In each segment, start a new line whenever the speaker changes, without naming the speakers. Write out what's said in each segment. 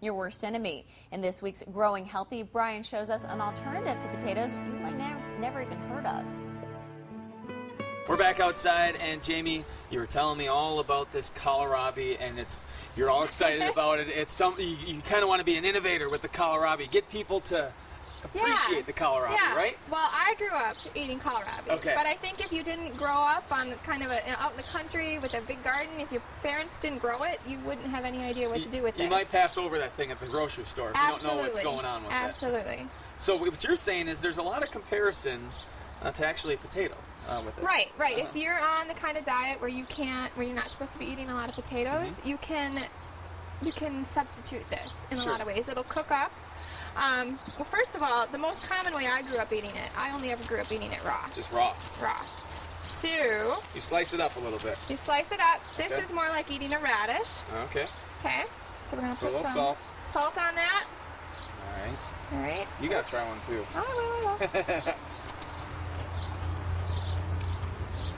your worst enemy. In this week's Growing Healthy, Brian shows us an alternative to potatoes you might never even heard of.
We're back outside, and Jamie, you were telling me all about this kohlrabi, and you're all excited about it. It's something you kind of want to be an innovator with the kohlrabi. Get people to appreciate the kohlrabi, right?
Well, I grew up eating kohlrabi.
Okay.
But I think if you didn't grow up on kind of out in the country with a big garden, if your parents didn't grow it, you wouldn't have any idea what to do with it.
You might pass over that thing at the grocery store if you don't know what's going on with it.
Absolutely.
So what you're saying is there's a lot of comparisons to actually a potato with this.
Right. If you're on the kind of diet where you're not supposed to be eating a lot of potatoes, you can substitute this in a lot of ways. It'll cook up. Well, first of all, the most common way I grew up eating it, I only ever grew up eating it raw.
Just raw?
Raw. So
you slice it up a little bit.
You slice it up. This is more like eating a radish.
Okay.
Okay. So we're going to put
some
salt on that.
All right. You got to try one too.
Oh, I will.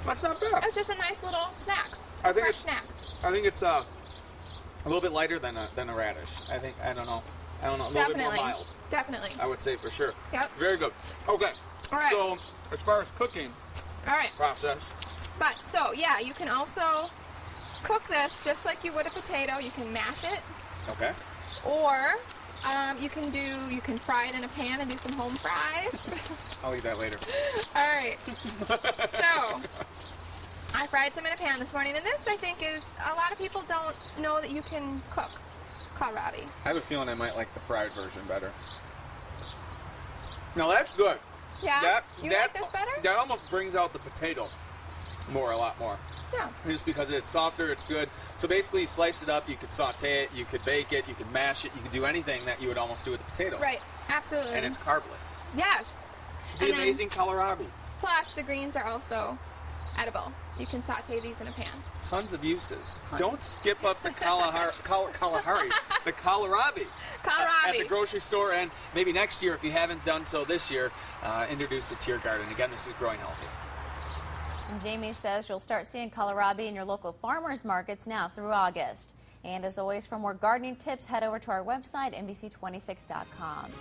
That's not bad.
It's just a nice little snack.
I think it's a little bit lighter than a radish. I don't know. A little bit more mild.
Definitely.
I would say for sure.
Yep.
Very good. Okay.
All right.
So as far as cooking process.
But so yeah, you can also cook this just like you would a potato. You can mash it.
Okay.
Or you can fry it in a pan and do some home fries.
I'll eat that later.
All right. So I fried some in a pan this morning, and this I think is a lot of people don't know that you can cook kohlrabi.
I have a feeling I might like the fried version better. No, that's good.
Yeah? You like this better?
That almost brings out the potato a lot more.
Yeah.
Just because it's softer, it's good. So basically you slice it up, you could saute it, you could bake it, you could mash it, you could do anything that you would almost do with a potato.
Right, absolutely.
And it's carbless.
Yes.
The amazing kohlrabi.
Plus the greens are also edible. You can saute these in a pan.
Tons of uses. Don't skip up the kohlrabi at the grocery store, and maybe next year, if you haven't done so this year, introduce it to your garden. Again, this is Growing Healthy.
And Jamie says you'll start seeing kohlrabi in your local farmers markets now through August. And as always, for more gardening tips, head over to our website, NBC26.com.